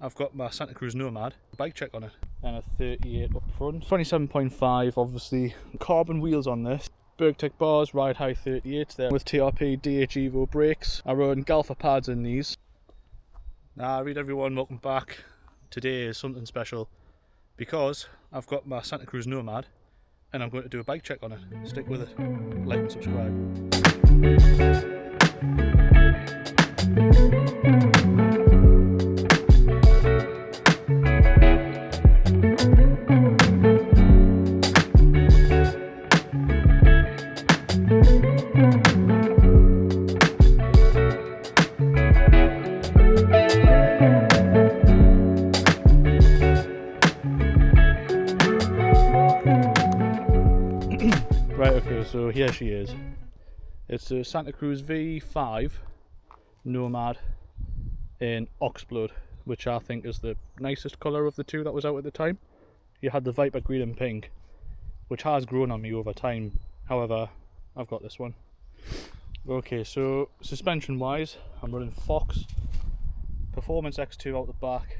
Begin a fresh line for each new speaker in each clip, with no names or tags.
I've got my Santa Cruz Nomad bike check on it, and a 38 up front, 27.5 obviously, carbon wheels on this, Bergtech bars, ride high 38s there with TRP DH Evo brakes. I run Galfa pads in these. Read everyone, welcome back. Today is something special because I've got my Santa Cruz Nomad and I'm going to do a bike check on it. Stick with it, like and subscribe. Right, okay, so here she is. It's a Santa Cruz V5 Nomad in Oxblood, which I think is the nicest colour of the two that was out at the time. You had the Viper green and pink, which has grown on me over time. However, I've got this one. Okay, so suspension wise, I'm running Fox, Performance X2 out the back,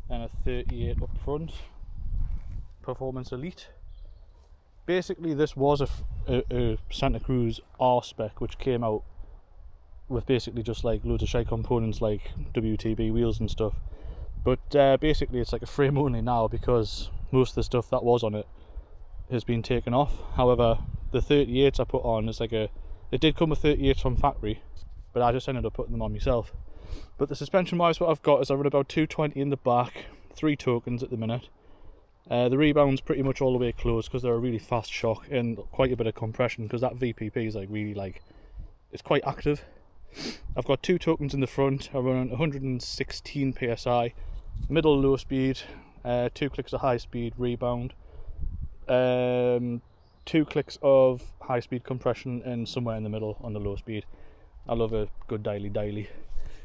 and a 38 up front, Performance Elite. Basically, this was a Santa Cruz R spec, which came out with basically just like loads of shite components like WTB wheels and stuff. But basically, it's like a frame only now because most of the stuff that was on it has been taken off. However, the 38s I put on is like it did come with 38s from factory, but I just ended up putting them on myself. But the suspension wise, what I've got is I run about 220 in the back, 3 tokens at the minute. The rebound's pretty much all the way closed because they're a really fast shock and quite a bit of compression because that VPP is like really it's quite active. I've got 2 tokens in the front. I run 116 psi, middle low speed, 2 clicks of high speed rebound, 2 clicks of high speed compression, and somewhere in the middle on the low speed. I love a good daily,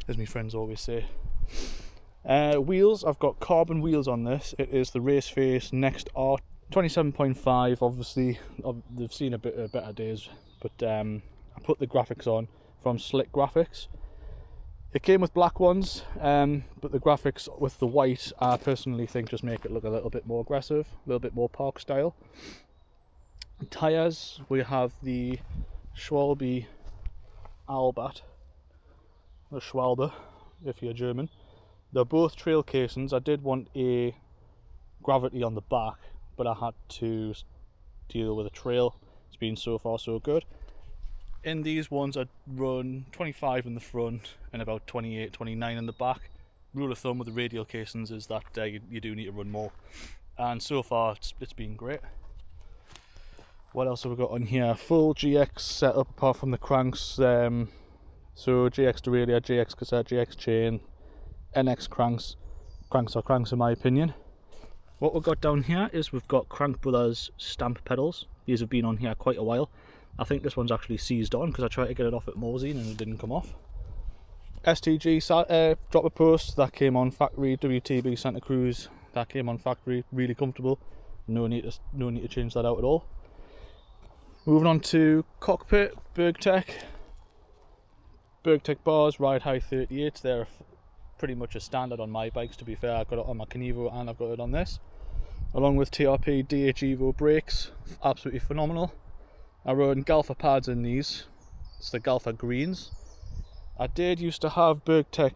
as my friends always say. Wheels, I've got carbon wheels on this. It is the Race Face Next R 27.5. Obviously, they've seen a bit better days, but I put the graphics on from Slick Graphics. It came with black ones, but the graphics with the white, I personally think just make it look a little bit more aggressive, a little bit more park style. Tyres, we have the Schwalbe Albert, or Schwalbe if you're German. They're both trail casings. I did want a gravity on the back, but I had to deal with a trail. It's been so far so good. In these ones I run 25 in the front and about 28, 29 in the back. Rule of thumb with the radial casings is that you do need to run more. And so far it's been great. What else have we got on here? Full GX setup apart from the cranks. So GX derailleur, GX cassette, GX chain, NX cranks. Cranks are cranks in my opinion. What we've got down here is we've got Crank Brothers stamp pedals. These have been on here quite a while. I think this one's actually seized on because I tried to get it off at Morzine and it didn't come off. STG dropper post, that came on factory. WTB Santa Cruz, that came on factory. Really comfortable. No need to change that out at all. Moving on to cockpit, Bergtech bars, ride high 38s. They're pretty much a standard on my bikes, to be fair. I've got it on my Canevo and I've got it on this, along with TRP DH Evo brakes. Absolutely phenomenal. I run Galfa pads in these. It's the Galfa greens. I did used to have Bergtech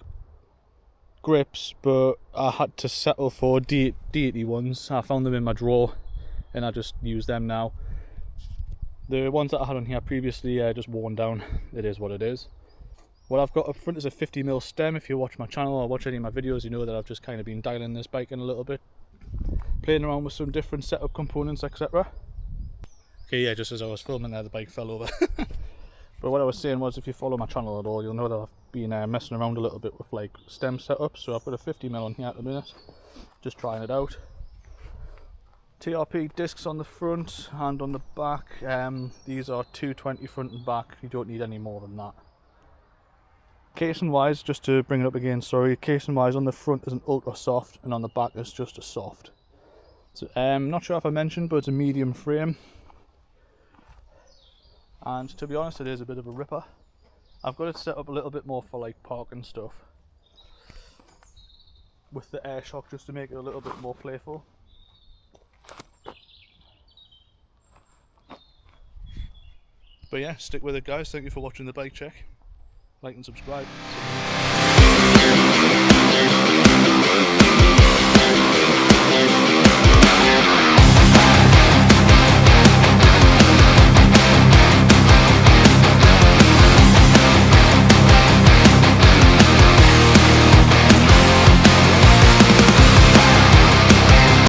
grips, but I had to settle for deity ones. I found them in my drawer and I just use them now. The ones that I had on here previously just worn down. It is what it is. What I've got up front is a 50mm stem. If you watch my channel or watch any of my videos, you know that I've just kind of been dialing this bike in a little bit, playing around with some different setup components, etc. Okay, yeah, just as I was filming there, the bike fell over. But what I was saying was, if you follow my channel at all, you'll know that I've been messing around a little bit with like stem setups. So I've got a 50mm on here at the minute, just trying it out. TRP discs on the front and on the back. These are 220 front and back. You don't need any more than that. Casing wise, just to bring it up again, sorry, casing wise on the front is an ultra soft and on the back is just a soft. So not sure if I mentioned, but it's a medium frame, and to be honest it is a bit of a ripper. I've got it set up a little bit more for like park and stuff. with the air shock just to make it a little bit more playful. But yeah, stick with it guys, thank you for watching the bike check. Like and subscribe.